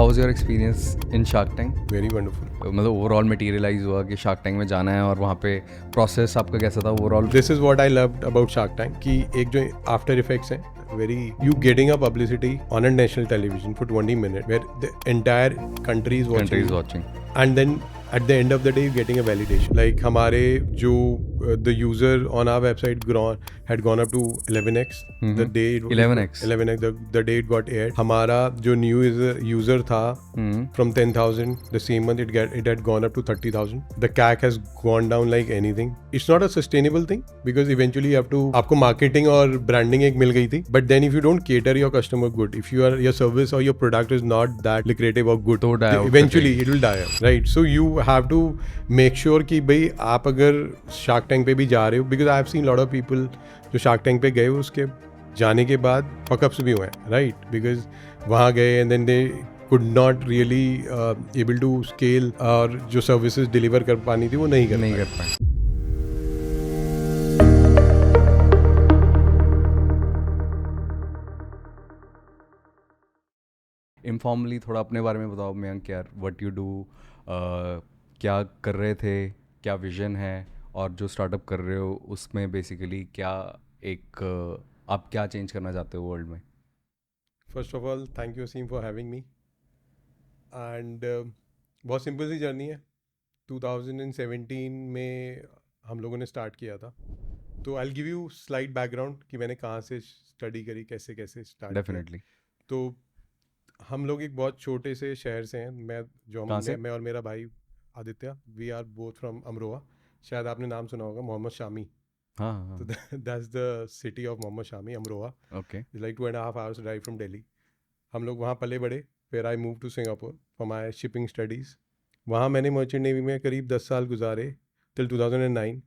Was your experience in shark tank? Very wonderful. मतलब overall materialise हुआ कि shark tank में जाना है और वहाँ पे प्रोसेस आपका कैसा था overall? This is what I loved about shark tank कि एक जो आफ्टर इफेक्ट्स हैं very you getting a publicity on a national television for 20 minutes where the entire country is watching and then at the end of the day you're getting a validation like हमारे जो the user on our website had gone up to 11x the day 11x the day it got aired. हमारा जो new user था from 10,000 the same month it had gone up to 30,000. The CAC has gone down like anything. It's not a sustainable thing because eventually you have to आपको marketing और branding एक मिल गई थी but then if you don't cater your customer good, if your service or your product is not that lucrative or good, eventually it will die out, right? So you have to make sure कि भाई आप अगर shark tank पे भी जा रहे हो because I have seen lot of people जो शार्क टैंक पे गए उसके जाने के बाद फकअप्स भी हुए हैं, right? Because वहाँ गए and then they could not really able to scale और जो services deliver कर पानी थी वो नहीं कर पाए. इनफॉर्मली थोड़ा अपने बारे में बताओ मयंक यार, व्हाट यू डू, क्या कर रहे थे, क्या विजन है और जो स्टार्टअप कर रहे हो उसमें बेसिकली क्या एक आप क्या चेंज करना चाहते हो वर्ल्ड में? First of all thank you Aseem for having me and बहुत सिंपल सी जर्नी है. 2017 में हम लोगों ने स्टार्ट किया था तो I will give you slight background कि मैंने कहाँ से स्टडी करी, कैसे स्टार्ट. डेफिनेटली. तो हम लोग एक बहुत छोटे से शहर से हैं. मैं और मेरा भाई Aditya, we are both from Amroha. शायद आपने नाम सुना होगा मोहम्मद शामी. हाँ. तो that's the city of Mohammad Shami, Amroha. Okay. It's like 2.5 hours drive from Delhi. हम लोग वहाँ पले बड़े. फिर I move to Singapore for my shipping studies. वहाँ मैंने मर्चेंट नेवी में करीब 10 साल गुजारे टिल 2009.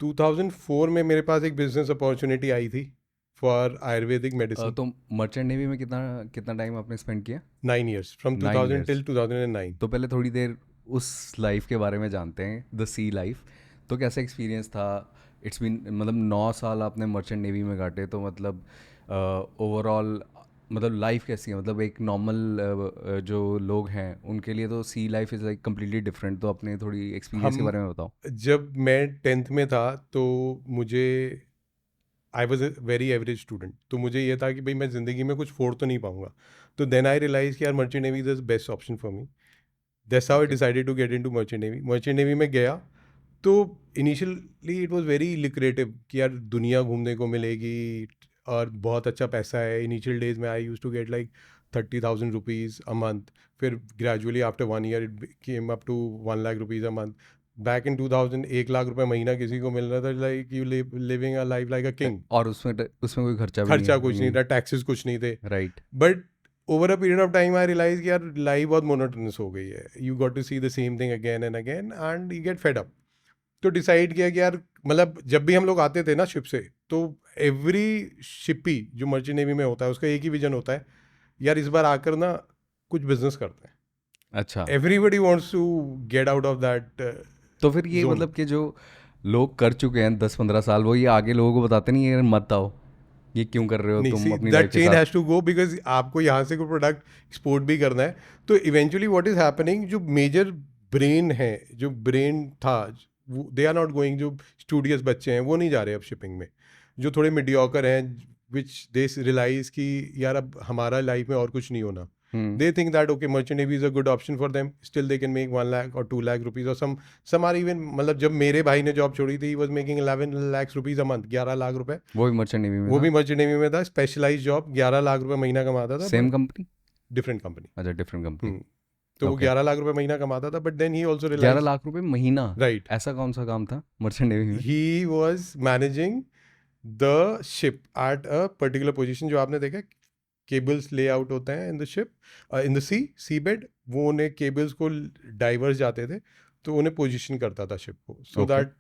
2004 में मेरे पास एक बिजनेस अपॉर्चुनिटी आई थी फॉर आयुर्वेदिक मेडिसिन. तो मर्चेंट नेवी में कितना टाइम आपने स्पेंड किया? 9 years फ्रॉम 2000 टिल 2009. तो पहले थोड़ी देर उस लाइफ के बारे में जानते हैं, द सी लाइफ. तो कैसा एक्सपीरियंस था? इट्स बीन मतलब 9 साल आपने मर्चेंट नेवी में काटे, तो मतलब ओवरऑल मतलब लाइफ कैसी है? मतलब एक नॉर्मल जो लोग हैं उनके लिए तो see life is like completely different. तो अपने थोड़ी एक्सपीरियंस के बारे में बताओ. जब मैं 10th में था तो मुझे I was a very average student. तो मुझे ये था कि भाई मैं ज़िंदगी में कुछ फोड़ तो नहीं पाऊंगा. तो देन आई रियलाइज कि यार merchant navy is the best option for me. That's how I decided to get into merchant navy. Merchant navy में गया तो initially it was very lucrative कि यार दुनिया घूमने को मिलेगी और बहुत अच्छा पैसा है. इनिशियल डेज में I used to get like 30,000 rupees a month. फिर gradually after 1 year it came up to 1 lakh rupees a month. Back in 2000 1 lakh रुपए महीना किसी को मिल रहा था. Like you living a life like a king. और उसमें कोई खर्चा कुछ नहीं था, टैक्सेस कुछ नहीं थे. Right. But over a period of time I realise कि यार लाइफ बहुत मोनोटोनस हो गई है. You got to see the same thing again and again and you get fed up. तो डिसाइड किया कि यार मतलब जब भी हम लोग आते थे ना शिप से, तो एवरी शिपी जो मर्चेंट नेवी में होता है उसका एक ही विजन होता है, यार इस बार आकर ना कुछ बिजनेस करते हैं. अच्छा. Everybody wants to get out of that. तो फिर ये मतलब कि जो लोग कर चुके हैं 10-15 साल, वो ये आगे लोगों को बताते नहीं है मत आओ, ये क्यों कर रहे हो तुम अपनी लाइफ के साथ. That chain has to go because आपको यहाँ से कोई प्रोडक्ट एक्सपोर्ट भी करना है. तो इवेंचुअली व्हाट इज हैपनिंग, जो मेजर ब्रेन है, जो ब्रेन था, दे आर नॉट गोइंग. जो स्टूडियस बच्चे हैं वो नहीं जा रहे अब शिपिंग में. जो थोड़े मीडियोकर हैं विच दे रियलाइज कि यार अब हमारा लाइफ में और कुछ नहीं होना. They think that okay, merchant navy is a good option for them. Still they can make 1 lakh or 2 lakh rupees or some are even. मतलब जब मेरे भाई ने जॉब छोड़ी थी, he was making 11 lakhs rupees a month, 11 lakh रुपए. वो भी मर्चेंट नेवी में वो भी मर्चेंट नेवी में था. स्पेशलाइज जॉब, 11 लाख रुपए महीना कमाता था. Same company, different company. अच्छा डिफरेंट कंपनी. तो वो 11 लाख रुपए महीना कमाता था. But then he also realise 11 lakh रुपए महीना. राइट. ऐसा कौन सा काम था मर्चेंट नेवी में? He was managing the ship at a particular position. जो आपने देखा केबल्स ले आउट होते हैं in the ship, in the sea bed. वो उन्हें केबल्स को डाइवर्स जाते थे तो उन्हें पोजीशन करता था शिप को, सो दैट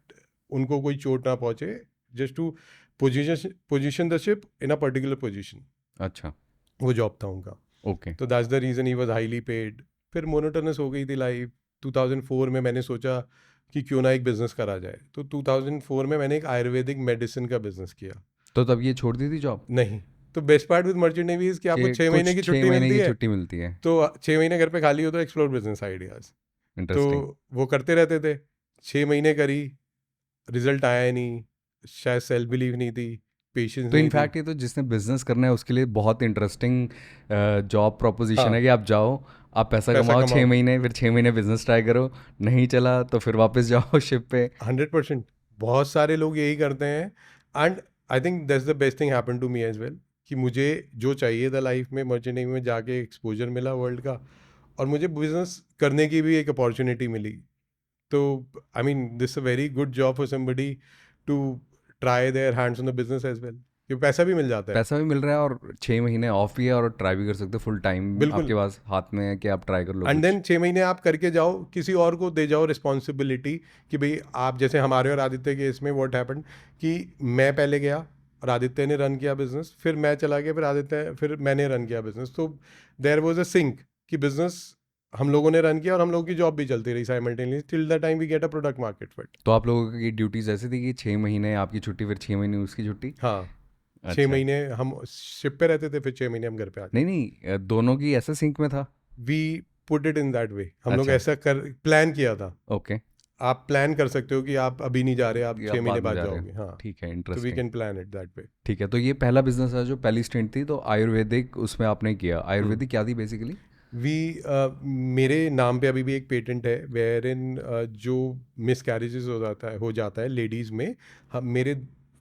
उनको कोई चोट ना पहुंचे. Just to position the ship in a particular position. अच्छा, वो जॉब था उनका. ओके. तो that's the reason he was highly paid. फिर मोनोटोनस हो गई थी लाइफ. 2004 में मैंने सोचा कि क्यों ना एक बिजनेस करा जाए. तो 2004 में मैंने एक आयुर्वेदिक मेडिसिन का बिजनेस किया. तो तब ये छोड़ दी थी जॉब? नहीं, तो best part with merchant navy कि आपको 6 महीने की छुट्टी मिलती है, छुट्टी मिलती है। तो 6 महीने घर पे खाली हो तो एक्सप्लोर बिजनेस आइडियाज। तो इंटरेस्टिंग। वो करते रहते थे, 6 महीने करी, रिजल्ट आया नहीं, शायद सेल्फ बिलीव नहीं थी, पेशेंस तो नहीं थी। इनफैक्ट ये तो जिसने बिजनेस करना है उसके लिए बहुत इंटरेस्टिंग जॉब प्रोपोजिशन हाँ, है कि आप जाओ, आप पैसा पैसा कमाओ 6 कमाओ, महीने, फिर 6 महीने बिजनेस ट्राई करो, नहीं चला तो फिर वापस जाओ शिप पे। 100%। बहुत सारे लोग यही करते हैं, and I think that's the best thing happen to me as well, कि मुझे जो चाहिए था लाइफ में, मर्चेंट नेवी में जाके एक्सपोजर मिला वर्ल्ड का, और मुझे बिजनेस करने की भी एक अपॉर्चुनिटी मिली। तो I mean this a very good job for somebody to try their hands on the business as well, कि पैसा भी मिल जाता है। पैसा भी मिल रहा है और 6 महीने ऑफ भी है और ट्राई भी कर सकते हो, फुल टाइम बिल्कुल। आपके पास हाथ में है कि आप ट्राई कर लो एंड कुछ। देन 6 महीने आप करके जाओ, किसी और को दे जाओ रिस्पॉन्सिबिलिटी, कि भाई आप, जैसे हमारे और आदित्य के इसमें व्हाट हैपेंड कि मैं पहले गया और आदित्य ने रन किया बिजनेस, फिर मैं चला गया, फिर आदित्य, फिर मैंने रन किया बिजनेस। तो देयर वाज अ सिंक कि बिजनेस हम लोगों ने रन किया और हम लोगों की जॉब भी चलती रही simultaneously till the time we get a product market fit. तो आप लोगों की ड्यूटीज ऐसी थी कि 6 महीने आपकी छुट्टी, फिर 6 महीने उसकी छुट्टी? हाँ, 6 अच्छा। महीने हम शिप पे रहते थे, फिर 6 महीने हम घर पे आ नहीं जाते। नहीं, दोनों की ऐसा सिंक में था? We put it in that way, हम लोग अच्छा। ऐसा कर प्लान किया था। ओके। आप प्लान कर सकते हो कि आप अभी नहीं जा रहे, आप कि 6 आप महीने बाद में बाद जा रहे जाओगे। हो, हाँ, ठीक है, तो we interesting. Can plan it that way. ठीक है, तो ये पहला बिजनेस है जो पहली स्टेंट थी, तो आयुर्वेदिक उसमें आपने किया। आयुर्वेदिक क्या थी बेसिकली? वी मेरे नाम पे अभी भी एक पेटेंट है वेयर इन जो मिस कैरेजेस हो जाता है लेडीज़ में, मेरे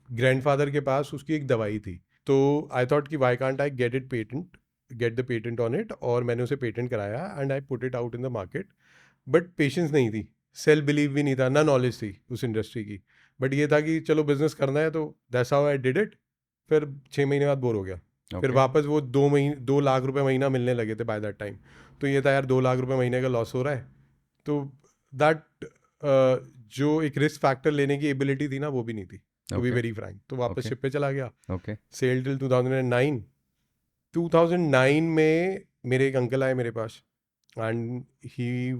ग्रैंडफादर के पास उसकी एक दवाई थी। तो आई थॉट कि why can't I get the patent on it, और मैंने उसे पेटेंट कराया and I put it out in the market. But patience नहीं थी, सेल्फ बिलीव भी नहीं था, ना नॉलेज थी उस इंडस्ट्री की। बट ये था कि चलो बिजनेस करना है, तो that's how I did it. फिर 6 महीने बाद बोर हो गया, फिर ओके। वापस वो 2 लाख रुपए महीना मिलने लगे थे बाय दैट टाइम। तो ये था यार, 2 लाख रुपए महीने का लॉस हो रहा है। तो दैट जो एक रिस्क फैक्टर लेने की एबिलिटी थी ना, वो भी नहीं थी, to be okay. Very frank. तो वापस ओके। शिप पे चला गया, ओके। Cell till 2009। 2009 में मेरे एक अंकल आए मेरे पास, एंड ही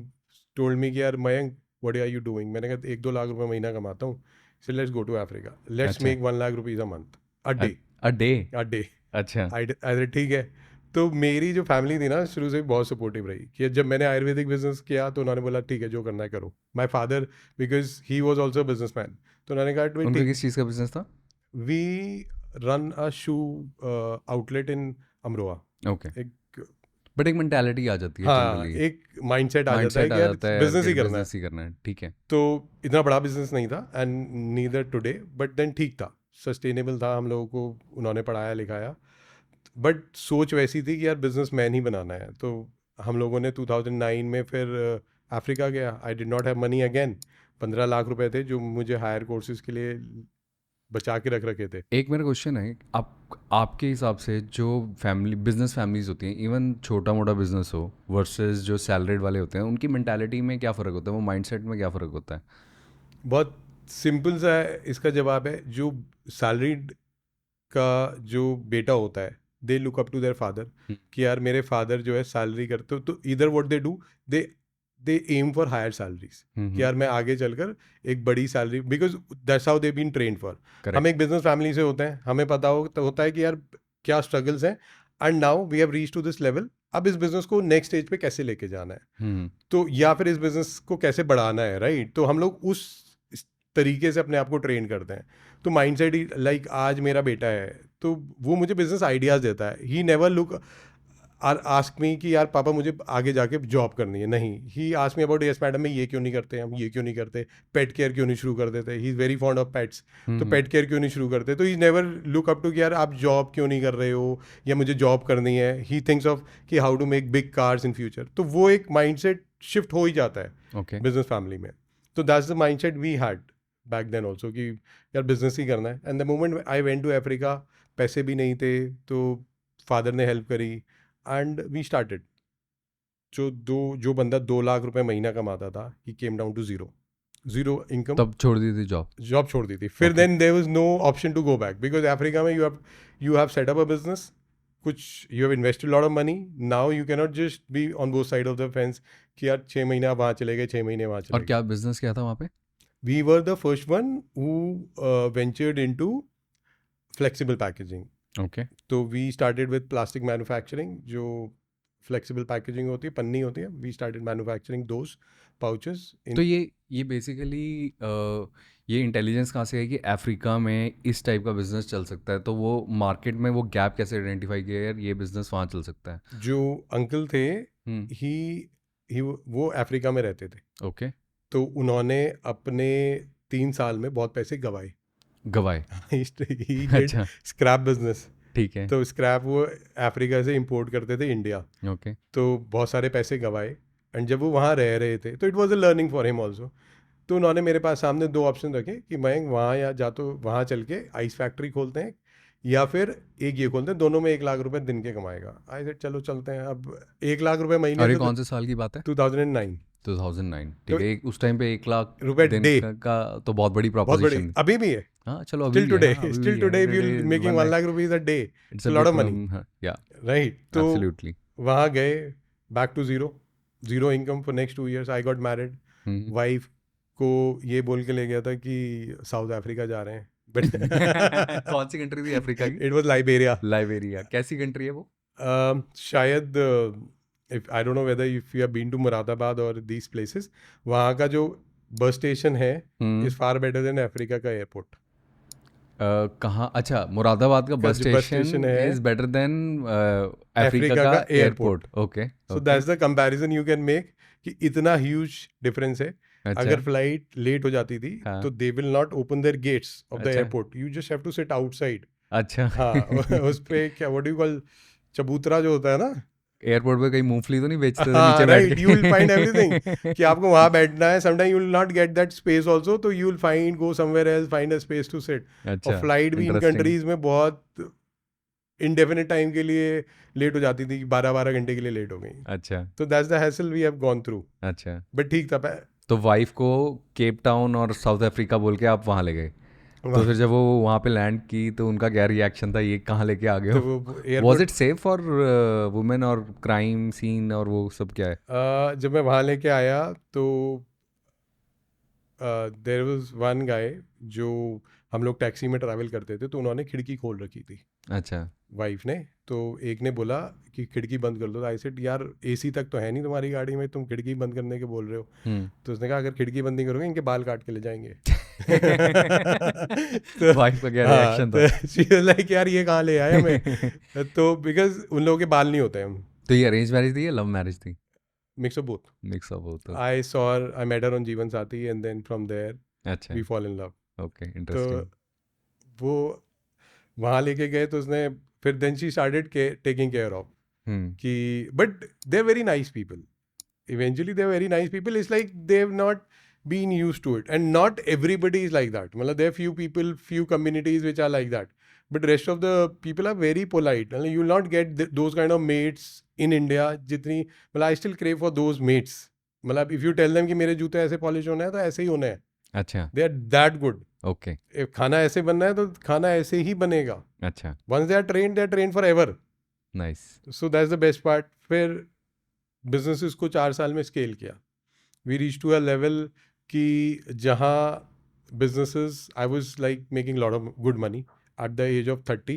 टोल्ड मी कि यार Mayank, what are you doing? मैंने कहा 1-2 लाख रुपए महीना कमाता हूँ, so let's go to Africa, let's अच्छा। Make 1 lakh rupees a month, a day, a day? A day. अच्छा। अरे ठीक है। तो मेरी जो फैमिली थी ना, शुरू से ही बहुत सपोर्टिव रही, कि जब मैंने आयुर्वेदिक बिजनेस किया तो उन्होंने बोला ठीक है, जो करना है करो। My father, because he was also businessman, तो उन्होंने कहा भाई उनका ठीक। किस चीज़ का बिजनेस था? We run a shoe outlet in Amroha. Okay. एक, बट एक मेंटालिटी आ जाती है हाँ, जनरली, एक माइंडसेट आ जाता है माइंडसेट आ कि यार जाता है यार बिजनेस कि ही करना है। बिजनेस ही करना है, ठीक है। तो इतना बड़ा बिजनेस नहीं था, and neither today, but then ठीक था, सस्टेनेबल था, हम लोगों को उन्होंने पढ़ाया लिखाया। बट सोच वैसी थी कि यार बिजनेस मैन ही बनाना है। तो हम लोगों ने 2009 में फिर अफ्रीका गया। आई did not have money again. 15 lakh रुपए थे जो मुझे हायर कोर्सेज के लिए बचा के रख रखे थे। एक मेरा क्वेश्चन है, आपके हिसाब से जो फैमिली बिजनेस फैमिलीज होती हैं, इवन छोटा मोटा बिजनेस हो वर्सेस जो सैलरीड वाले होते हैं, उनकी मेंटालिटी में क्या फ़र्क होता है, वो माइंडसेट में क्या फ़र्क होता है? बहुत सिंपल सा है इसका जवाब है, जो सैलरीड का जो बेटा होता है, they look up to their father, कि यार मेरे फादर जो है सैलरी करते हो, तो इधर what they do, they they aim for higher salaries, कि यार मैं आगे चलकर एक बड़ी salary, because that's how they been train for. हम करेक्ट। एक बिजनेस फैमिली से होते हैं, हमें पता होता है कि यार क्या स्ट्रगल्स हैं, and now we have reach to this level. अब इस बिजनेस को नेक्स्ट स्टेज पे कैसे लेके जाना है, तो या फिर इस बिजनेस को कैसे बढ़ाना है, राइट? तो हम लोग उस इस तरीके से अपने आप को ट्रेन करते हैं। तो माइंडसेट ही लाइक, आज मेरा बेटा है तो वो मुझे बिजनेस आइडियाज़ देता है। He never look or ask me कि यार पापा मुझे आगे जाके जॉब करनी है, नहीं। He ask me about, yes madam मैं ये क्यों नहीं करते, हम ये क्यों नहीं करते, पेट केयर क्यों नहीं शुरू कर देते, he is very fond of pets, तो पेट केयर क्यों नहीं शुरू करते। तो he never look up to कि यार आप जॉब क्यों नहीं कर रहे हो, या मुझे जॉब करनी है। ही थिंक्स ऑफ कि how to make big cars in future. तो वो एक माइंडसेट शिफ्ट हो ही जाता है ओके। बिजनेस फैमिली में। तो that's the mindset we had back then also, कि यार बिजनेस ही करना है। And the moment I went to Africa, पैसे भी नहीं थे, तो फादर ने हेल्प करी एंड वी स्टार्टेड। जो बंदा 2 लाख रुपए महीना कमाता था, he came down to zero income. तब छोड़ दी थी जॉब? जॉब छोड़ दी थी। फिर then there was no option to go back, because Africa में you have set up a business, कुछ you have invested lot of money, now you can not just be on both side of the fence, कि यार 6 महीने आप वहाँ चले गए, 6 महीने वहाँ चले और गए। क्या बिजनेस क्या था वहाँ पे? We were the first one who ventured into flexible packaging. Okay तो we started with plastic manufacturing, जो फ्लेक्सिबल पैकेजिंग होती है, पन्नी होती है. We started manufacturing those pouches in. तो ये बेसिकली ये इंटेलिजेंस कहाँ से है कि अफ्रीका में इस टाइप का बिजनेस चल सकता है, तो वो मार्केट में वो गैप कैसे आइडेंटिफाई किया यार ये बिजनेस वहाँ चल सकता है? जो अंकल थे, हम्म. ही वो अफ्रीका में रहते थे. ओके. तो उन्होंने अपने 3 साल में बहुत पैसे गवाए. गवाए. ही डिड अच्छा. Scrap business. ठीक है. तो स्क्रैप वो अफ्रीका से इंपोर्ट करते थे इंडिया. ओके. तो बहुत सारे पैसे गवाए. एंड जब वो वहाँ रह रहे थे तो it was a learning for him also. तो उन्होंने मेरे पास सामने 2 ऑप्शन रखे कि मयंक वहाँ या जा तो वहाँ चल के आइस फैक्ट्री खोलते हैं, या फिर एक ये खोलते हैं, दोनों में 1 लाख रुपए दिन के कमाएगा. आई सेड चलो चलते हैं. अब 1 लाख रुपए महीने और ये से. कौन से साल की बात है? 2009. 2009. तो ठीक है. उस टाइम पे 1 लाख रुपए दिन डे, का तो बहुत बड़ी बहुत बड़ी, प्रॉपोजिशन. अभी भी है. हाँ चलो अभी Still भी है. today, हाँ अभी still भी है. today, if It you're is making 1 lakh rupees a day, it's it's a lot of money, yeah, right? तो absolutely. वहाँ गए, back to zero income for next 2 years. I got married. Hmm. Wife को ये बोल के ले गया था कि साउथ अफ्रीका जा रहे हैं. But कौन सी कंट्री थी अफ्रीका की? it was Liberia. लाइबेरिया. कैसी कंट्री है वो? शायद if I don't know whether if you have been to Muradabad or these places, वहाँ का जो बस स्टेशन है is far better than Africa का एयरपोर्ट. कहाँ? अच्छा, मुरादाबाद का बस जो बस स्टेशन स्टेशन है, is better than Africa Africa का का airport. Okay. So that's the comparison you can make कि इतना huge difference है. अच्छा. अगर फ्लाइट लेट हो जाती थी हाँ. तो they will not open their gates of the अच्छा. airport. You just have to sit outside. अच्छा. हाँ. उस पे क्या what do you call, चबूतरा जो होता है ना, एयरपोर्ट पे कहीं मूंगफली तो नहीं बेचते थे हाँ नीचे बैठ right, के? you will find everything कि आपको वहाँ बैठना है. Sometimes you will not get that space also, तो you will find go somewhere else, find a space to sit. अच्छा. और फ्लाइट भी इन interesting. कंट्रीज में बहुत indefinite टाइम के लिए लेट हो जाती थी, 12-12 घंटे के लिए लेट हो गई. अच्छा. तो that's the hassle we have gone through. अच्छा. बट ठीक था. तो वाइफ को केप टाउन और साउथ अफ्रीका बोल के आप वहाँ ले गए. तो फिर जब वो वहाँ पे लैंड की तो उनका क्या रिएक्शन था, ये कहाँ लेके आ गए तो हो? वो was it safe for women और क्राइम सीन और वो सब क्या है? जब मैं वहाँ लेके आया तो देयर वाज वन गाय, जो हम लोग टैक्सी में ट्रैवल करते थे, तो उन्होंने खिड़की खोल रखी थी, अच्छा. वाइफ ने. तो एक ने बोला कि खिड़की बंद कर दो. आई सेड यार एसी तक तो है नहीं तुम्हारी गाड़ी में, तुम खिड़की बंद करने के बोल रहे हो. तो उसने कहा अगर खिड़की बंद नहीं करोगे इनके बाल काट के ले जाएंगे. तो वाइफ का क्या रिएक्शन था? शी वाज लाइक यार ये कहाँ ले आए हमें. तो बिकॉज उन लोगों के बाल नहीं होते हैं. तो ये अरेंज मैरिज थी या लव मैरिज थी? Mix of both. Mix of both. I met her on जीवन साथी and then from there अच्छा. we fall in love. Okay. तो इंटरेस्टिंग. वो वहाँ लेके गए तो उसने फिर then she started taking care of कि but they're very nice people. Eventually they're very nice people. It's like they've not been used to it, and not everybody is like that. मतलब there are few people, few communities which are like that, but rest of the people are very polite. And you will not get those kind of mates in India. जितनी मतलब I still crave for those mates. मतलब if you tell them कि मेरे जूते ऐसे polish होने हैं तो ऐसे ही होने हैं. अच्छा. They are that good. Okay. खाना ऐसे बनना है तो खाना ऐसे ही बनेगा. अच्छा. Once they are trained forever. Nice. So that's the best part. फिर businesses को 4 साल में scale किया. We reached to a level कि जहाँ businesses, I was like making a lot of good money. At the age of 30,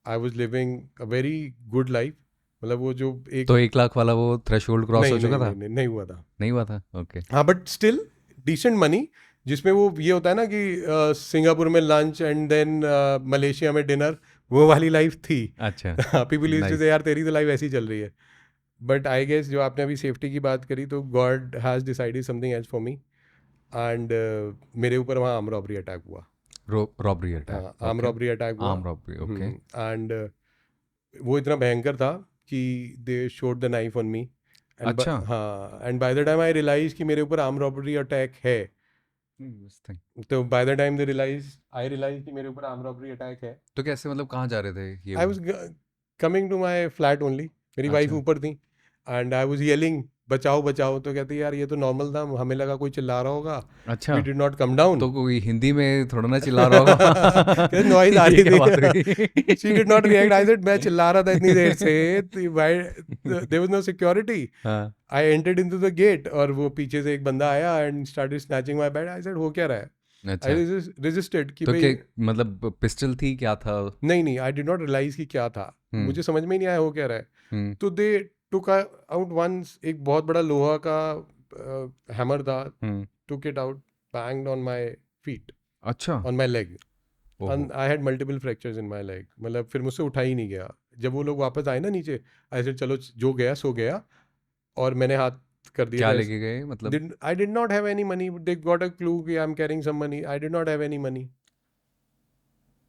I was living a very good life. मतलब वो जो एक तो 1 लाख वाला वो थ्रेशोल्ड क्रॉस हो चुका था? नहीं हुआ था. नहीं हुआ था. ओके. हाँ बट स्टिल डिसेंट मनी, जिसमें वो ये होता है ना कि सिंगापुर में लंच एंड देन मलेशिया में डिनर, वो वाली लाइफ थी. अच्छा. पीपल यूज्ड टू से यार तेरी तो लाइफ ऐसी चल रही है. बट आई गेस जो आपने अभी सेफ्टी की बात करी, तो God has decided something else for me. And मेरे ऊपर वहाँ आर्म रॉबरी अटैक हुआ. Robbery attack. Arm robbery attack हुआ. Arm robbery. ओके. एंड वो इतना भयंकर था कि they showed the knife on me. अच्छा. हाँ. And by the time I realise कि मेरे ऊपर आर्म रॉबरी अटैक है, तो by the time I realise कि मेरे ऊपर आर्म रॉबरी अटैक है. तो कैसे, मतलब कहाँ जा रहे थे ये? I was coming to my flat only. मेरी वाइफ अच्छा. ऊपर थी एंड आई वाज येलिंग बचाओ बचाओ. तो कहती यार ये तो नॉर्मल था, हमें लगा कोई चिल्ला रहा होगा. अच्छा. We did not come down. तो कोई हिंदी में थोड़ा ना चिल्ला रहा होगा? नॉइज आ रही ये क्या बात हुई? थी. She did not react. I said मैं चिल्ला रहा था इतनी देर से, देयर वाज नो सिक्योरिटी. हाँ. I entered into the gate और वो पीछे से एक बंदा आया and started snatching my bag. I said हो क्या रहा है? अच्छा, रेजिस्टेड कि तो भाई क्या मतलब पिस्टल थी, क्या था? नहीं, आई डिड नॉट रियलाइज कि क्या था, मुझे समझ में ही नहीं आया हो क्या रहा है। हम्म, तो दे टुक आउट वंस, एक बहुत बड़ा लोहा का हैमर था, हम्म, took it out, banged on my feet, अच्छा, on my leg. ओहो, And I had multiple fractures in my leg. मतलब फिर मुझसे उठा ही नहीं गया। जब वो लोग वापस आए ना नीचे, ऐसे चलो जो गया सो गया, और मैंने हाथ कर दिए क्या थे। लेके गए मतलब? I did not have any money. They got a clue कि I'm carrying some money. I did not have any money.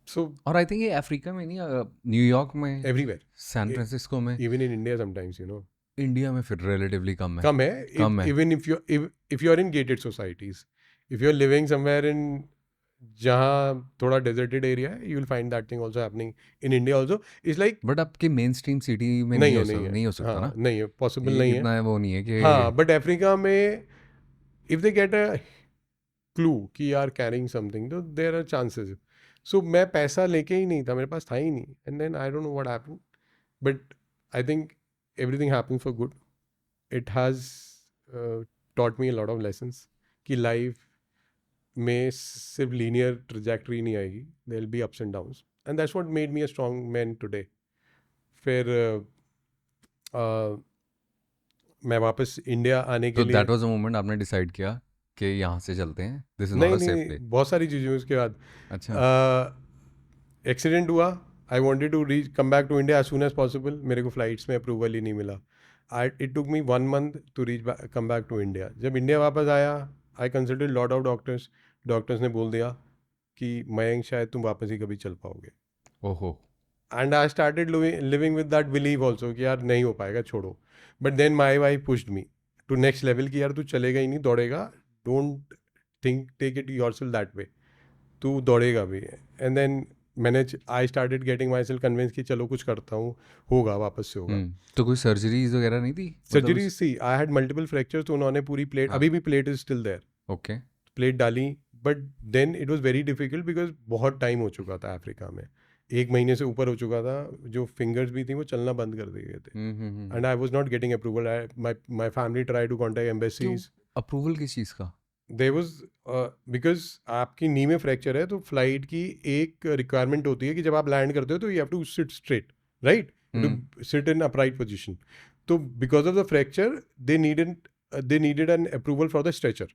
So और आई थिंक ये अफ्रीका में नहीं, न्यूयॉर्क में, everywhere, सैन फ्रांसिस्को में, even in India sometimes, you know, India में फिर relatively कम है। कम है. कम है। Even if you are in gated societies, if you are living somewhere in जहाँ थोड़ा डेजर्टेड एरिया है, you will find that thing also happening in India also. It's like but आपके main stream city में नहीं है, नहीं है, नहीं हो सकता हाँ ना, नहीं है, पॉसिबल ये नहीं है. इतना वो नहीं है हाँ, कि। बट अफ्रीका में if they get a clue कि आर कैरिंग समथिंग, तो देयर आर चांसेस. सो मैं पैसा लेके ही नहीं था, मेरे पास था ही नहीं, and then I don't know what happened, but I think everything happens for good. It has taught me a lot of lessons कि लाइफ में सिर्फ लीनियर ट्रजेक्टरी नहीं आएगी, there will be ups and downs, and that's what made me a strong man today. फिर मैं वापस India आने के तो लिए, दैट वाज अ मोमेंट आपने डिसाइड किया कि यहाँ से चलते हैं, दिस इज नॉट नहीं अ नहीं सेफ नहीं, प्ले। बहुत सारी चीज़ें हुई उसके बाद. अच्छा। एक्सीडेंट हुआ, I wanted to reach come back to India as soon as possible. मेरे को फ्लाइट्स में अप्रूवल ही नहीं मिला. It took me 1 month to reach come back to India. जब इंडिया वापस आया, I consulted lot of doctors. Doctors ने बोल दिया कि मयंक शायद तुम वापस ही कभी चल पाओगे. ओहो। And I started living with that believe also कि यार नहीं हो पाएगा, छोड़ो. But then my wife pushed me to next level कि यार तू चलेगा ही नहीं, दौड़ेगा, don't think, take it yourself that way, तू दौड़ेगा भी. एंड देन मैंने I started getting myself convince कि चलो कुछ करता हूँ, होगा, वापस से होगा. तो कोई सर्जरीज वगैरह नहीं थी मतलब सर्जरी सी, आई हैड मल्टीपल फ्रैक्चर्स, तो उन्होंने पूरी प्लेट, हाँ। अभी भी plate is still there, okay. Plate डाली. But then it was very difficult because बहुत टाइम हो चुका था अफ्रीका में, 1 महीने से ऊपर हो चुका था. जो फिंगर्स भी थी वो चलना बंद कर दिए गए थे. And I was not getting approval. My family try to contact क्यों? एम्बेसीज. अप्रूवल किस चीज़ का? देयर वाज, बिकॉज आपकी नी में फ्रैक्चर है, तो फ्लाइट की एक रिक्वायरमेंट होती है कि जब आप लैंड करते हो तो you have to sit straight, right, to sit in upright position. तो because of the fracture they needed an approval for the stretcher.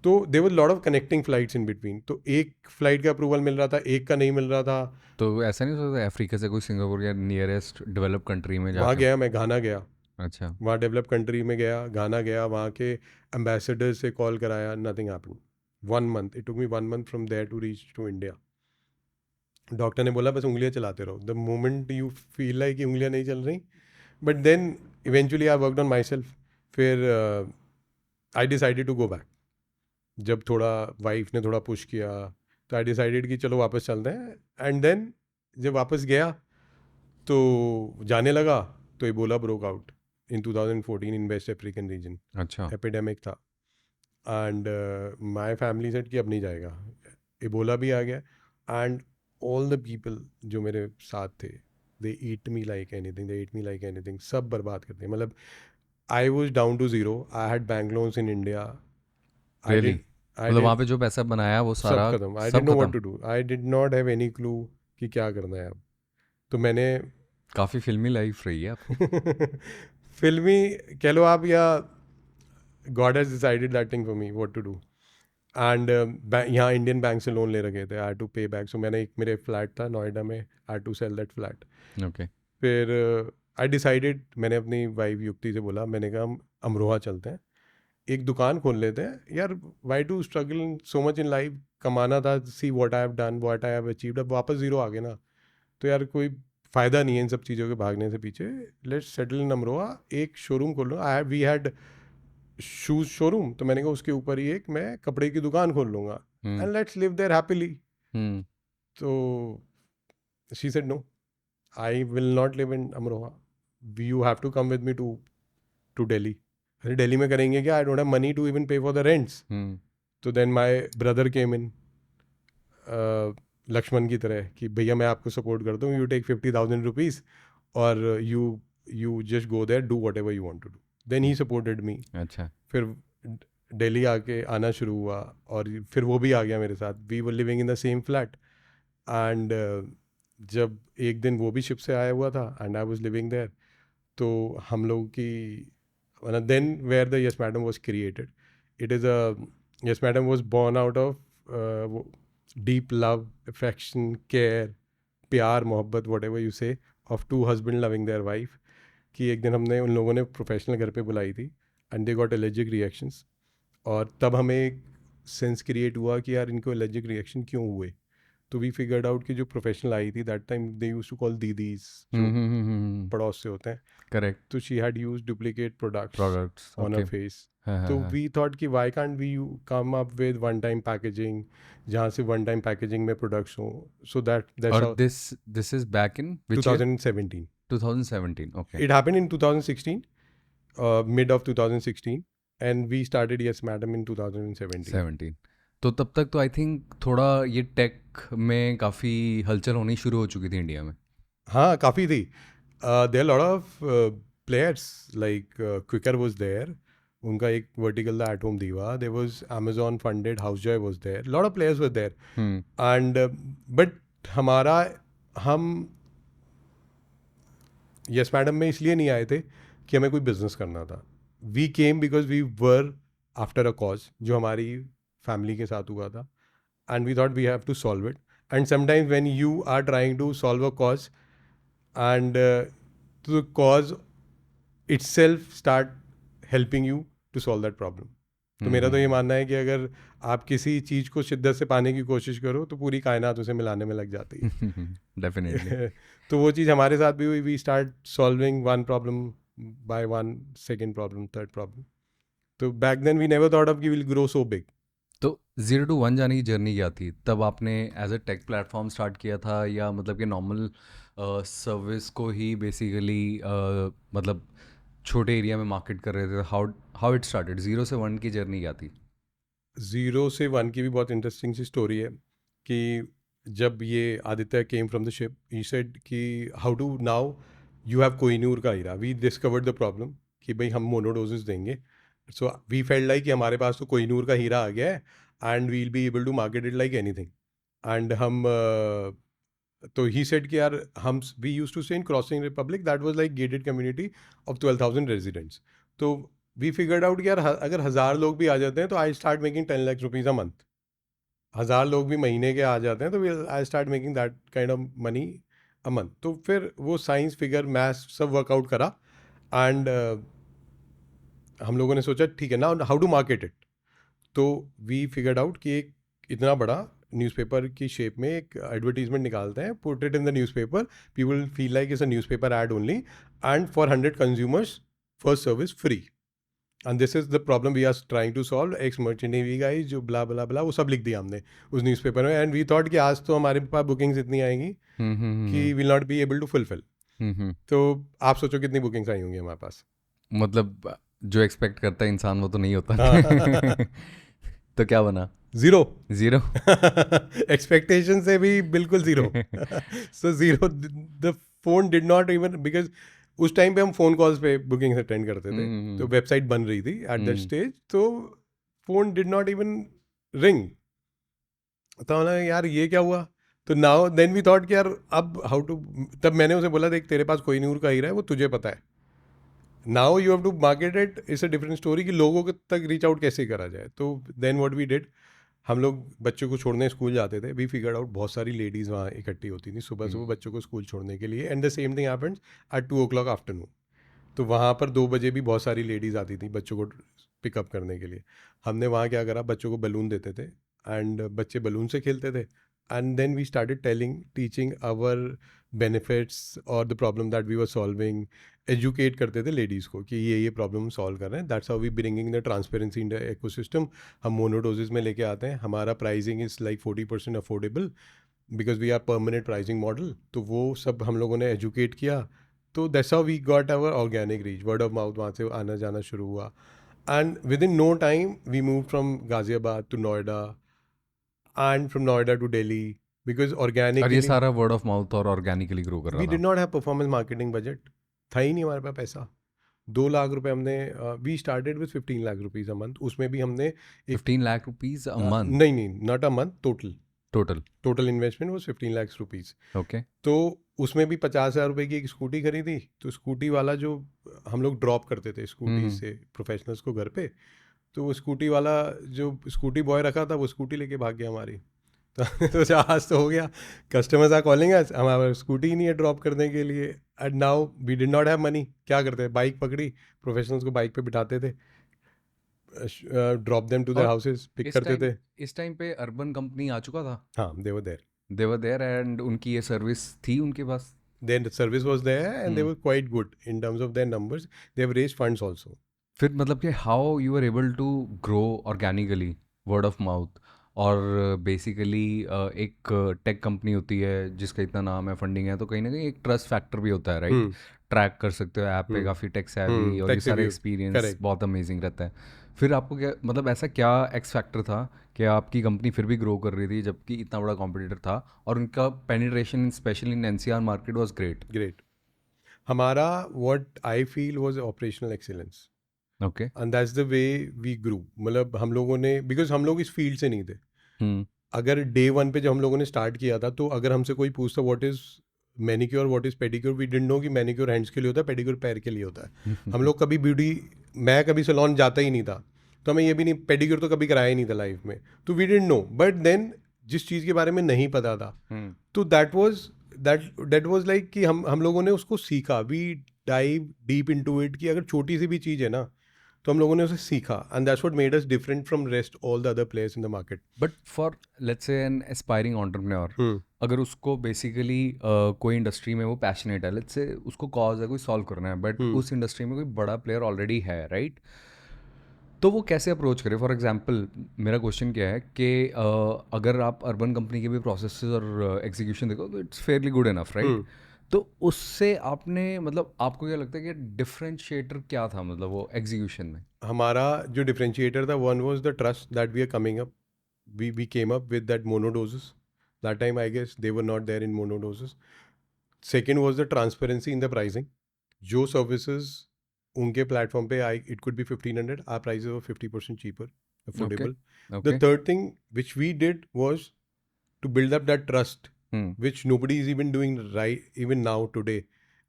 तो there was lot of connecting flights in between, तो एक flight का approval मिल रहा था, एक का नहीं मिल रहा था. तो ऐसा नहीं हो सकता अफ्रीका से कोई सिंगापुर या नियरेस्ट डेवलप कंट्री में वहाँ जाके? गया मैं, घाना गया, अच्छा। वहाँ डेवलप कंट्री में गया, घाना गया, वहाँ के एम्बेसडर से कॉल कराया, nothing happened. 1 month, it took me 1 month from there to reach to India. Doctor ने बोला बस उंगलियां चलाते रहो, the moment you feel like कि उंगलियां नहीं चल रही. But then eventually I worked on myself. फिर I decided to go back. जब थोड़ा वाइफ ने थोड़ा पुश किया, तो आई डिसाइडेड कि चलो वापस चलते हैं. एंड देन जब वापस गया तो जाने लगा, तो Ebola broke out in 2014 in West African region. अच्छा। एपिडेमिक था. एंड माई फैमिली सेड कि अब नहीं जाएगा. इबोला भी आ गया. एंड ऑल द पीपल जो मेरे साथ थे, दे ईट मी लाइक एनीथिंग, सब बर्बाद करते हैं. मतलब I was down to zero. I had bank loans in India. I really? Did मतलब वहाँ पे जो पैसा बनाया वो सब सारा खत्म. आई डिड सब नो व्हाट खत्म? To do. I did not have any clue कि क्या करना है अब. तो मैंने काफ़ी फिल्मी लाइफ रही है आपकी। फिल्मी कह लो आप, या God has decided that thing for me what to do. And यहाँ इंडियन बैंक से लोन ले रखे थे, आई टू पे बैक. सो मैंने, एक मेरे फ्लैट था नोएडा में, I to sell that flat. Okay. फिर आई डिसाइडेड, मैंने अपनी वाइफ युक्ति से बोला, मैंने कहा हम अमरोहा चलते हैं, एक दुकान खोल लेते हैं यार. Why to struggle so much in life. कमाना था, see what I have done, what I have achieved. अब वापस जीरो आ गए ना, तो यार कोई फ़ायदा नहीं है इन सब चीज़ों के भागने से पीछे. लेट्स सेटल इन अमरोहा, एक शोरूम खोल लो. वी हैड शूज़ शोरूम, तो मैंने कहा उसके ऊपर ही एक मैं कपड़े की दुकान खोल लूँगा, and let's live there happily. तो she said no, I will not live in Amroha, you have to come with me to Delhi. अरे दिल्ली में करेंगे क्या, I don't have money to even pay for the rents. तो then my brother came in, Lakshman की तरह, कि भैया मैं आपको सपोर्ट करता हूँ, यू टेक 50,000 रुपीज़ और you just go there, do whatever you want to do. Then he supported me. अच्छा। फिर दिल्ली आके आना शुरू हुआ और फिर वो भी आ गया मेरे साथ. We were living in the same flat and जब एक दिन वो भी शिप से आया हुआ था and I was living there, तो हम लोग की then where the Yes Madam was created. It is a Yes Madam was born out of deep love, affection, care, प्यार, मोहब्बत, whatever you say, of to husband loving their wife. कि एक दिन हमने उन लोगों ने प्रोफेशनल घर पे बुलाई थी and they got allergic reactions. और तब हमें एक सेंस क्रिएट हुआ कि यार इनको एलर्जिक रिएक्शन क्यों हुए. तो वी फिगर्ड आउट कि जो प्रोफेशनल आई थी that time they used to call दीदीज, जो पड़ोस से होते हैं. करेक्ट. तो she had used duplicate products on her okay. Face. तो वी थॉट कि why can't we come up with one time packaging, जहाँ से वन टाइम पैकेजिंग में प्रोडक्ट्स हो. सो दैट्स और this is back in which year? 2017. 2017. Okay. It happened in 2016, mid of 2016, and we started Yes Madam in 2017. 17. तो तब तक तो I think थोड़ा ये टेक में काफ़ी हलचल होनी शुरू हो चुकी थी इंडिया में. हाँ, काफ़ी थी. There lot of players like Quikr was there. उनका एक वर्टिकल था at home diva. There was Amazon funded, Housejoy was there. Lot of players were there. And but हम यस मैडम में इसलिए नहीं आए थे कि हमें कोई बिजनेस करना था. We came because we were after a cause जो हमारी फैमिली के साथ हुआ था, and we thought we have to solve it. And sometimes when you are trying to solve a cause and the cause itself start helping you to solve that problem. तो मेरा तो ये मानना है कि अगर आप किसी चीज़ को शिद्दत से पाने की कोशिश करो तो पूरी कायनात उसे मिलाने में लग जाती है. डेफिनेटली. तो वो चीज़ हमारे साथ भी हुई. We start solving one problem by one, second problem, third problem. तो back then we never thought of कि विल ग्रो सो बिग. तो 0 to 1 जाने की जर्नी क्या थी? तब आपने as a tech platform start किया था या मतलब कि नॉर्मल सर्विस को ही बेसिकली मतलब छोटे एरिया में मार्केट कर रहे थे? How it started? 0 से 1 की जर्नी क्या थी? 0 से 1 की भी बहुत इंटरेस्टिंग सी स्टोरी है कि जब ये Aditya came from the ship, he said कि how to now you have Kohinoor का हीरा. वी डिस्कवर्ड द प्रॉब्लम कि भाई हम मोनोडोजेस देंगे. सो वी फेल्ट लाइक कि हमारे पास तो कोहिनूर का हीरा आ गया है and we will be able to market it like anything. And हम तो ही सेड कि यार हम we use to stay in Crossing Republic, that was like gated community of 12,000 residents. तो वी फिगर्ड आउट कि यार अगर 1,000 लोग भी आ जाते हैं तो I start making 10 lakh rupees a month. 1,000 लोग भी महीने के आ जाते हैं तो I start making that kind of money a month. तो फिर वो साइंस, फिगर, मैथ्स सब वर्कआउट करा एंड हम लोगों ने सोचा ठीक है ना हाउ टू मार्केट इट. तो वी फिगर्ड आउट कि एक इतना बड़ा न्यूज़पेपर की शेप में एक एडवर्टीजमेंट निकालते हैं, put it in the newspaper, people feel like it's a newspaper ad only, and for 100 consumers first service free. And this is the problem we are trying to solve. Ex merchant navy guys जो blah ब्ला ब्ला वो सब लिख दिया हमने उस newspaper में. And we thought कि आज तो हमारे पास बुकिंग्स इतनी आएंगी कि will not be able to fulfil. तो आप सोचो कितनी बुकिंग्स आई होंगी हमारे पास. मतलब जो एक्सपेक्ट करता है इंसान वो तो नहीं होता. तो क्या बना? 0. एक्सपेक्टेशन से भी बिल्कुल 0. सो 0. The phone did not even, because उस टाइम पे हम फ़ोन कॉल्स पे बुकिंग अटेंड करते थे. तो वेबसाइट बन रही थी एट दैट स्टेज. तो phone did not even ring. तो हमने यार ये क्या हुआ. तो नाउ देन वी थॉट कि यार अब हाउ टू. तब मैंने उसे बोला देख तेरे पास कोई नूर का हीरा है वो तुझे पता है. Now you have to market it. It's a different story कि लोगों तक रीच आउट कैसे करा जाए. तो देन व्हाट वी डिड, हम लोग बच्चों को छोड़ने स्कूल जाते थे. वी फिगर्ड आउट बहुत सारी लेडीज़ वहाँ इकट्ठी होती थी सुबह सुबह बच्चों को स्कूल छोड़ने के लिए. And the same thing happens at 2 o'clock afternoon. तो वहाँ पर 2 बजे भी बहुत सारी लेडीज़ आती थी बच्चों को पिकअप करने के लिए. हमने वहाँ क्या करा, बच्चों को बलून देते थे एंड बच्चे बलून से खेलते थे. And then we started teaching our benefits और the problem that we were solving. Educate करते थे लेडीज़ को कि ये प्रॉब्लम सॉल्व कर रहे हैं. That's how we bringing the transparency in the ecosystem. हम मोनोडोजेस में लेके आते हैं. हमारा pricing is like 40% affordable because we are permanent pricing model. तो वो सब हम लोगों ने एजुकेट किया. तो that's how we got our organic reach. Word of mouth वहाँ से आना जाना शुरू हुआ. And within no time we move from Ghaziabad to Noida and from Noida to Delhi because organic. और ये सारा वर्ड ऑफ माउथ और ऑर्गेनिकली ग्रो कर रहा वी था. Did not have performance marketing budget. था ही नहीं हमारे पास पैसा. 2 लाख रुपए हमने we started with 15 lakh rupees a month. उसमें भी हमने 15 लाख रुपीज अ मंथ नहीं not a month, total. Total investment was 15 lakh rupees. Okay. तो उसमें भी 50,000 रुपए की एक स्कूटी खरीदी. तो स्कूटी वाला जो हम लोग ड्रॉप करते थे स्कूटी से प्रोफेशनल्स को घर पे, तो वो स्कूटी वाला जो स्कूटी बॉय रखा था वो स्कूटी लेके भाग गया हमारी. तो आज तो हो गया, कस्टमर्स आर कॉलिंग अस, हमारा स्कूटी ही नहीं है ड्रॉप करने के लिए. And now we did not have money. क्या करते हैं, बाइक पकड़ी, प्रोफेशनल्स को बाइक पे बिठाते थे, ड्रॉप देम टू देयर और हाउसेस, पिक करते थे. इस टाइम पे अर्बन कंपनी आ चुका था. हाँ, they were there. They were there and उनकी ये सर्विस थी उनके पास. Then the service was there and they were quite good in terms of their numbers. They have raised funds also. फिर मतलब कि how you are able to grow organically, word of mouth, और basically एक tech company होती है जिसका इतना नाम है, फंडिंग है, तो कहीं ना कहीं एक ट्रस्ट फैक्टर भी होता है, राइट? ट्रैक कर सकते हो ऐप पे, काफ़ी टेक सेवी, और ये सारे एक्सपीरियंस बहुत अमेजिंग रहता है. फिर आपको क्या मतलब ऐसा क्या एक्स फैक्टर था कि आपकी कंपनी फिर भी ग्रो कर रही थी जबकि इतना बड़ा कॉम्पिटिटर था और उनका penetration specially in NCR market was great. हमारा what I feel was operational excellence. Okay. And that's the way we grew. मतलब हम लोगों ने, बिकॉज हम लोग इस फील्ड से नहीं थे. अगर डे 1 पे जब हम लोगों ने स्टार्ट किया था, तो अगर हमसे कोई पूछता what is manicure, what is pedicure, we didn't know कि मैनिक्योर हैंड्स के लिए होता है, पेडिक्योर पैर के लिए होता है. हम लोग कभी ब्यूटी, मैं कभी सैलून जाता ही नहीं था, तो हमें ये भी नहीं, पेडिक्योर तो कभी कराया ही नहीं था लाइफ में, तो we didn't know. But then जिस चीज़ के बारे में नहीं पता था, तो दैट वाज लाइक कि हम लोगों ने उसको सीखा. We dive deep into it कि अगर छोटी सी भी चीज़ है ना, तो हम लोगों ने उसे सीखा. And that's what made us different from rest all the other players in the market. But for let's say an aspiring entrepreneur, अगर उसको बेसिकली कोई इंडस्ट्री में वो पैशनेट है, लेट्स से उसको कॉज है कोई सॉल्व करना है, बट उस इंडस्ट्री में कोई बड़ा प्लेयर ऑलरेडी है, राइट? तो वो कैसे अप्रोच करे? फॉर एग्जांपल मेरा क्वेश्चन क्या है कि अगर आप अर्बन कंपनी के भी प्रोसेसेस और एग्जीक्यूशन देखो तो it's fairly good enough, right? तो उससे आपने मतलब आपको क्या लगता है कि डिफरेंशिएटर क्या था, मतलब वो एग्जीक्यूशन में? हमारा जो डिफरेंशिएटर था, one was the trust that we are coming up. We came up with that monodoses. That time I guess they were not there in monodoses. Second was the transparency in the pricing. जो services उनके platform पे आई, it could be 1500, or prices were 50% cheaper, affordable. The third thing which we did was to build up that trust, which nobody is even doing right even now today,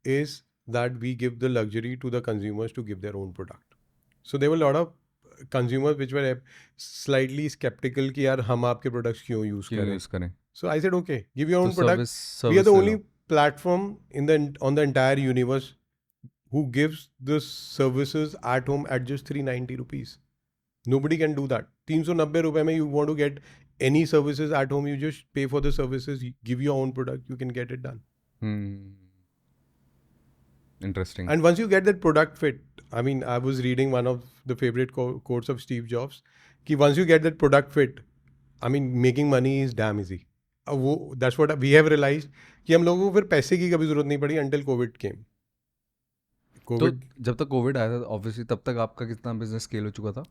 is that we give the luxury to the consumers to give their own product. So there were a lot of consumers which were slightly skeptical कि यार हम आपके products क्यों use करें. So I said okay, give your own product. We are the only platform on the entire universe who gives the services at home at just 390 rupees. Nobody can do that. 390 रुपए में you want to get any services at home, you just pay for the services, you give your own product, you can get it done. Interesting. And once you get that product fit, I mean, I was reading one of the favorite quotes of Steve Jobs, कि once you get that product fit, I mean, making money is damn easy. That's what we have realized, कि हम लोगों को फिर पैसे की कभी जरूरत नहीं पड़ी until COVID came. तो जब तक कोविड आया था ऑब्वियसली, तब तक आपका कितना बिजनेस स्केल हो चुका था?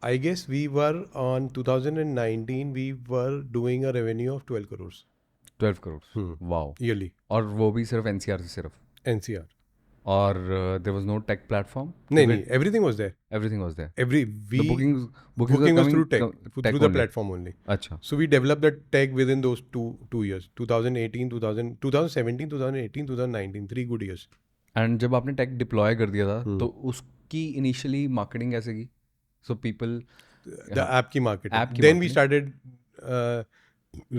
I guess we were on 2019, we were doing a revenue of 12 crores. 12 crores? Wow. Yearly. और वो भी सिर्फ एनसीआर से सिर्फ? NCR. और there was no tech platform? नहीं, everything was there. Everything was there. Booking was through tech, through the platform only. अच्छा. So we developed the tech within those two years, 2017, 2018, 2019, 3 good years. And जब आपने take deploy कर दिया था तो उसकी initially marketing कैसे की? सो पीपल, the app की marketing. Then we started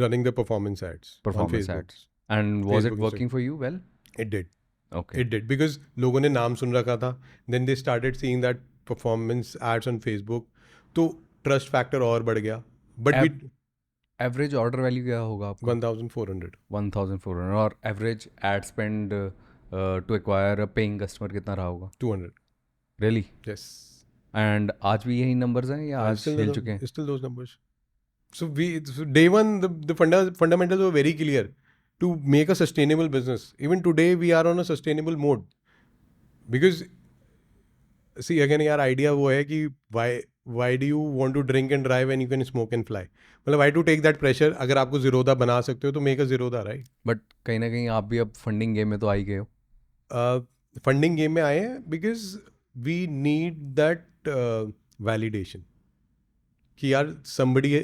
running the performance ads on Facebook. And was it Facebook working for you well? It did. Okay. It did, because लोगों ने नाम सुन रखा था. Then they started seeing that performance ads on Facebook. तो trust factor और बढ़ गया. But average order value क्या होगा आपका? 1400. 1400. और average ad spend to acquire a paying customer कितना रहा होगा? 200. रियली? Yes. एंड आज भी यही नंबर्स हैं या आज हिल चुके हैं? Still those numbers. So day one, the fundamentals were very clear to make a sustainable business. Even today we are on a sustainable mode, because see again, यार idea वो है कि why do you want to drink and drive when you can smoke and fly? मतलब why to take that pressure? अगर आपको Zerodha बना सकते हो तो make a Zerodha, right? But कहीं ना कहीं आप भी अब फंडिंग गेम में तो आ ही गए हो. फंडिंग गेम में आए हैं because we need that validation कि यार somebody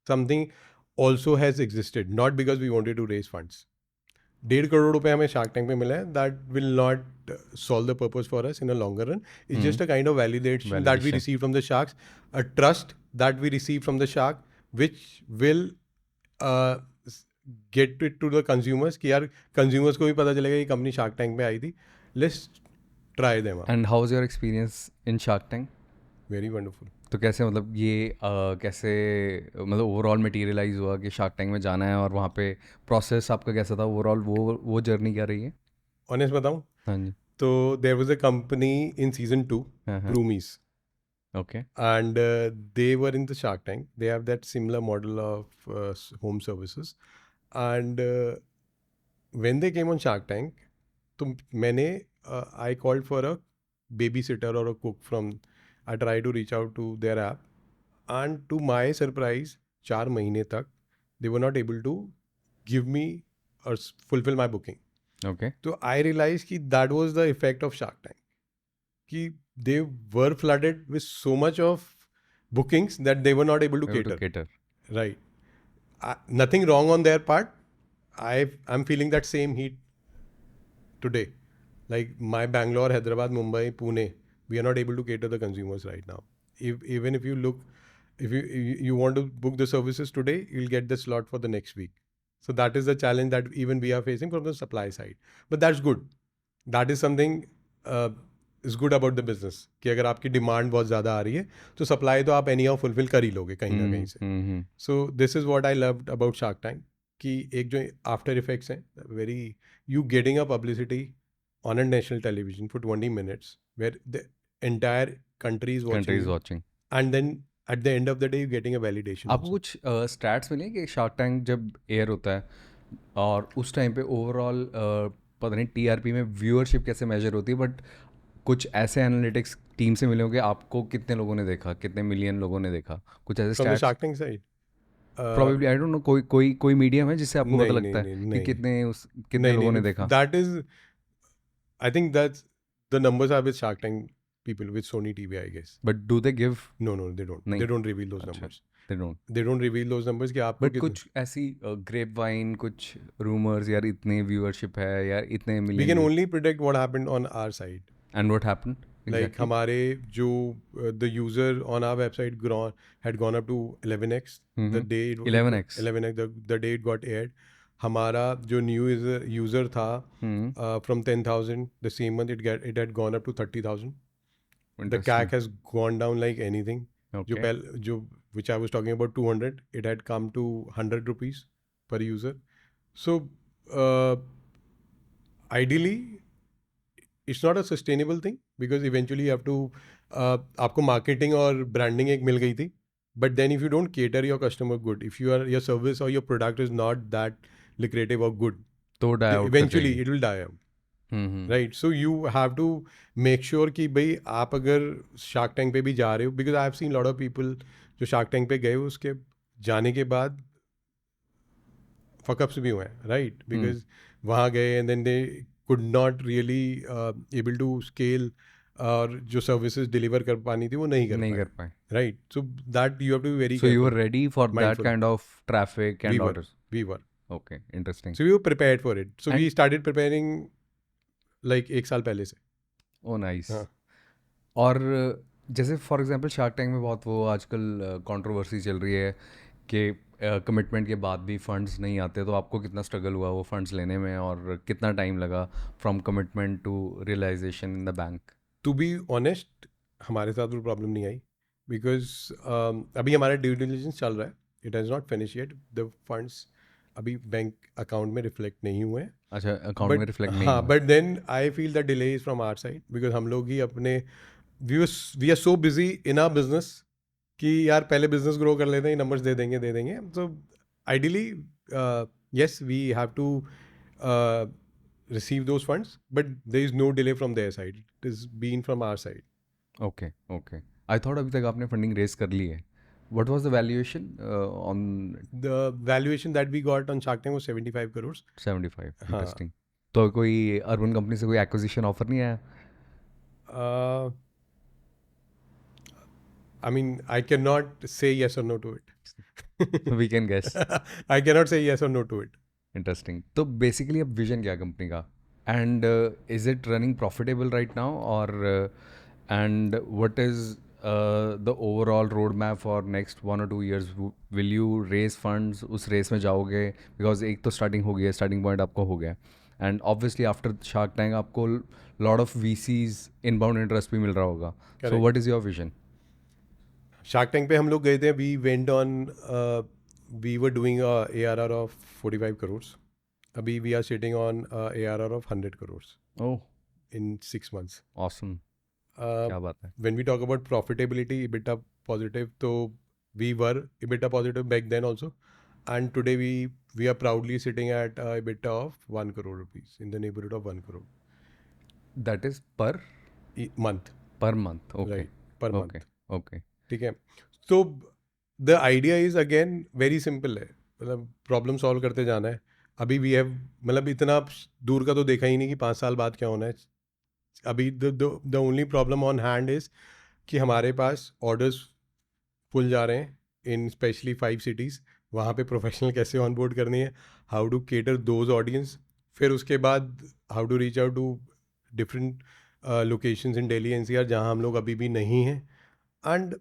something also has existed, not because we wanted to raise funds. 1.5 crore रुपए हमें शार्क टैंक पे मिला है. That will not solve the purpose for us in a longer run. It's just a kind of validation that we Validation. receive from the sharks, a trust that we receive from the shark, which will uh, get it to the consumers कि यार consumers को भी पता चलेगा ये company shark tank में आई थी. Let's try them out. And how is your experience in shark tank? Very wonderful. तो कैसे मतलब ये कैसे मतलब ओवरऑल मटेरियलाइज हुआ कि शार्क टैंक में जाना है, और वहाँ पे प्रोसेस आपका कैसा था ओवरऑल, वो जर्नी क्या रही है? Honest बताऊँ हाँ जी. तो there was a company in season 2, Broomies. Okay. And they were in the Shark Tank. They have that similar model of home services. And when they came on Shark Tank, तो मैंने I called for a babysitter or a cook from. I tried to reach out to their app, and to my surprise, 4 महीने तक they were not able to give me or fulfill my booking. Okay. So I realized कि that was the effect of Shark Tank. कि they were flooded with so much of bookings that they were not able to cater. Right. Nothing wrong on their part. I'm feeling that same heat today. Like my Bangalore, Hyderabad, Mumbai, Pune, we are not able to cater the consumers right now. Even if you look, if you want to book the services today, you'll get the slot for the next week. So that is the challenge that even we are facing from the supply side. But that's good. That is something is good about the business. कि अगर आपकी demand बहुत ज़्यादा आ रही है तो supply तो आप एनी हाउ फुलफिल कर ही लोगे कहीं ना कहीं से. So this is what I loved about shark tank कि एक जो आफ्टर इफेक्ट्स हैं very you getting a publicity on a national television for 20 minutes where the entire country is watching. And then at the end of the day you're getting a validation. आपको कुछ stats मिले कि shark tank जब air होता है और उस time पे ओवरऑल पता नहीं टीआरपी में व्यूअरशिप कैसे मेजर होती है, बट कुछ ऐसे एनालिटिक्स टीम से मिले होंगे, आपको कितने लोगों ने देखा, कितने मिलियन लोगों ने देखा, कुछ ऐसे stats? Shark tank side probably I don't no, कोई मीडियम है जिससे आपको पता लगता है कि कितने लोगों ने देखा? That is, I think that's the numbers are with Shark Tank people with Sony TV, I guess. But do they give? No, they don't. They don't reveal those numbers. They don't reveal those numbers कि आपको. But कुछ ऐसी grep wine, कुछ rumours, यार इतने viewership है, यार इतने million. We can only predict what happened on our side. And what happened? Exactly. Like हमारे जो the user on our website had gone up to 11x. The day 11x. The day it got aired. हमारा जो new user था from 10,000 the same month it had gone up to 30,000. The CAC has gone down like anything. जो which I was talking about 200, it had come to 100 rupees per user. So ideally it's not a sustainable thing because eventually you have to आपको marketing और branding एक मिल गई थी, but then if you don't cater your customer good, if your service or your product is not that lucrative or good, तो die out eventually it will die out. Right, so you have to make sure कि भाई आप अगर shark tank पे भी जा रहे हो, because I have seen lot of people जो शार्क टैंक पे गए उसके जाने के बाद fuck ups भी हुए हैं, right, because वहाँ गए and then they could not really able to scale और जो सर्विसेज डिलीवर कर पानी थी वो नहीं कर पाए. Right, so that you have to be very. So you were ready for that kind of traffic and orders? We were. Okay, interesting. So we were prepared for it. So we started preparing like 1 साल पहले से. Oh nice. और जैसे for example shark tank में बहुत वो आजकल controversy चल रही है कि कमिटमेंट के बाद भी फंड्स नहीं आते, तो आपको कितना स्ट्रगल हुआ वो फंड्स लेने में और कितना टाइम लगा from commitment to realization in the bank? To be honest हमारे साथ वो प्रॉब्लम नहीं आई बिकॉज अभी हमारा ड्यू डिलिजेंस चल रहा है. It has not finish yet. The funds अभी बैंक अकाउंट में रिफ्लेक्ट नहीं हुए हैं. अच्छा, अकाउंट में रिफ्लेक्ट नहीं. हाँ, but then I feel the delay is from our side because हम लोग ही अपने we are so busy in our business कि यार पहले बिजनेस ग्रो कर लेते हैं, नंबर्स दे देंगे. So ideally yes we have to receive those funds, but there is no delay from their side. It is been from our side. Okay. I thought अभी तक आपने फंडिंग रेज कर ली है. What was the valuation on? The valuation that we got on Shark Tank was 75 crores. 75. Interesting. तो कोई urban company से कोई acquisition offer नहीं आया? I mean, I cannot say yes or no to it. We can guess. I cannot say yes or no to it. Interesting. तो basically अब vision क्या है कंपनी का, and is it running profitable right now, और and what is the overall road map for next 1 or 2 years? Will you raise funds, उस race में जाओगे? Because एक तो स्टार्टिंग हो गई है, स्टार्टिंग पॉइंट आपको हो गया, and obviously after Shark Tank आपको lot of VCs inbound interest भी मिल रहा होगा. So Correct. What is your vision? Shark Tank पे हम लोग गए थे. We went on. We were doing a ARR of 45 crores. अभी we are sitting on ARR of 100 crores oh, in 6 months. Awesome. Uh, क्या बात है. when we talk about profitability, EBITDA positive, so we were EBITDA positive back then also, and today we are proudly sitting at EBITDA of 1 crore rupees, in the neighborhood of 1 crore that is पर month. Month? Okay. Right, per month. Okay. Okay. ठीक है. तो the idea is again very simple है, मतलब problem solve करते जाना है. अभी वी हैव, मतलब इतना दूर का तो देखा ही नहीं कि 5 साल बाद क्या होना है. अभी the only problem on hand is कि हमारे पास ऑर्डर्स फुल जा रहे हैं इन स्पेशली 5 cities. वहाँ पे प्रोफेशनल कैसे ऑन बोर्ड करनी है, how to cater those audience, फिर उसके बाद how to reach out to different locations in Delhi NCR जहाँ हम लोग अभी भी नहीं हैं, and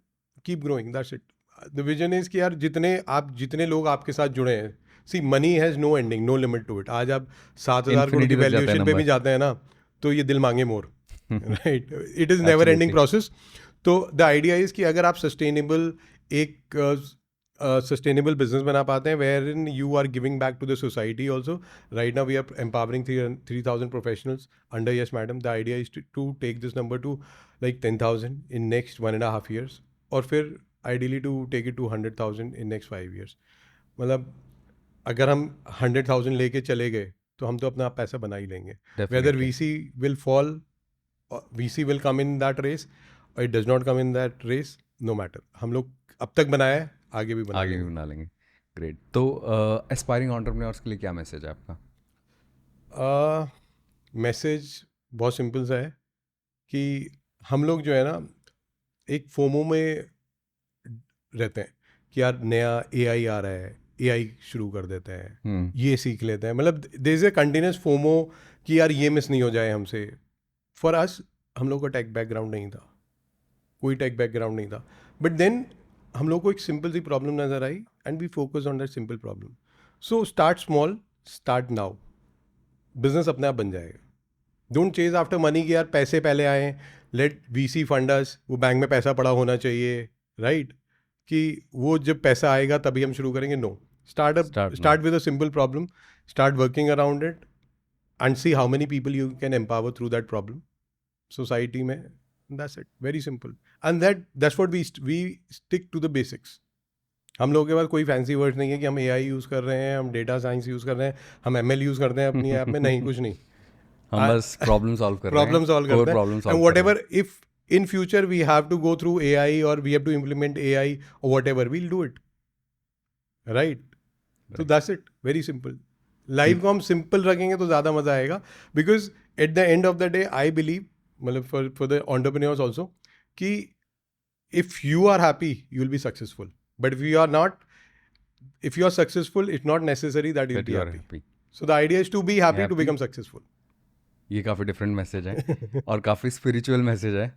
keep growing. That's it. The vision is कि यार जितने लोग आपके साथ जुड़े हैं, see money has no ending, no limit to it. आज आप 7,000 करोड़ की Infinity तक जाता है वैल्यूएशन पे भी number. जाते हैं ना, तो ये दिल मांगे more. Right. It is never ending Absolutely. Process. तो द आइडिया इज़ कि अगर आप सस्टेनेबल सस्टेनेबल बिजनेस बना पाते हैं, where in you are giving back to the society also. Right now we are empowering 3,000 professionals under yes madam. The idea is to take this number to like 10,000 in next 1.5 years, और फिर ideally to take it to 100,000 in next 5 years. मतलब अगर हम 100,000 लेके चले गए तो हम तो अपना पैसा बना ही लेंगे. Whether Definitely. VC will fall, or VC will come in that race, or it does not come in that race, no matter. हम लोग अब तक बनाया है, आगे भी बना आगे भी लेंगे. बना लेंगे. ग्रेट. तो एस्पायरिंग एंटरप्रेन्योर्स के लिए क्या मैसेज है आपका? मैसेज बहुत सिंपल सा है कि हम लोग जो है ना एक फोमो में रहते हैं कि यार नया AI आ रहा है, AI शुरू कर देते हैं, ये सीख लेते हैं. मतलब there is a continuous FOMO कि यार ये मिस नहीं हो जाए हमसे. फॉर अस, हम लोग का टेक बैकग्राउंड नहीं था, कोई टेक बैकग्राउंड नहीं था, बट देन हम लोग को एक सिंपल सी प्रॉब्लम नजर आई and we focus on that simple problem. So start small, start now, business अपने आप बन जाएगा. डोंट चेज आफ्टर मनी कि यार पैसे पहले आए, लेट VC फंड अस, वो बैंक में पैसा पड़ा होना चाहिए, राइट, कि वो जब पैसा आएगा तभी हम शुरू करेंगे. No, start with a simple problem, start working around it and see how many people you can empower through that problem society में. That's it, very simple. And that's what we stick to the basics. हम लोगों के पास कोई fancy words नहीं है कि हम AI use कर रहे हैं, हम डेटा साइंस यूज़ कर रहे हैं, हम ML यूज़ करते हैं अपनी ऐप में. नहीं, कुछ नहीं. हम बस प्रॉब्लम सॉल्व कर रहे हैं. प्रॉब्लम सॉल्व करते हैं. हैं. And whatever, if in future we have to go through AI or we have to implement AI or whatever, we'll do it, right? So that's it, very simple. Life को हम simple रखेंगे तो ज़्यादा मज़ा आएगा, because at the end of the day I believe, मतलब for the entrepreneurs also, कि if you are happy you will be successful, but if you are not, if you are successful, it's not necessary that you'll That be you are happy. happy. So the idea is to be happy to Happy. become successful. ये काफ़ी different message है और काफ़ी spiritual message है.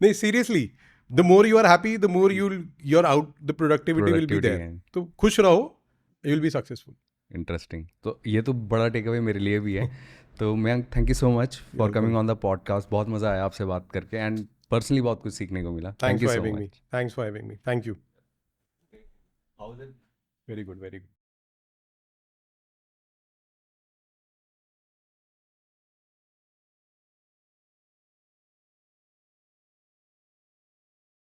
नहीं, seriously, the more you are happy, the more you're out, the productivity will be Productivity there. है. तो खुश रहो, you will be successful. Interesting. तो ये तो बड़ा टेक अवे मेरे लिए भी है. तो Mayank, thank you so much for coming on the podcast. बहुत मज़ा आया आपसे बात करके, एंड पर्सनली बहुत कुछ सीखने को मिला. Thanks thank you for so having me. Much. Thanks for having me. Thank you. Very good, very good.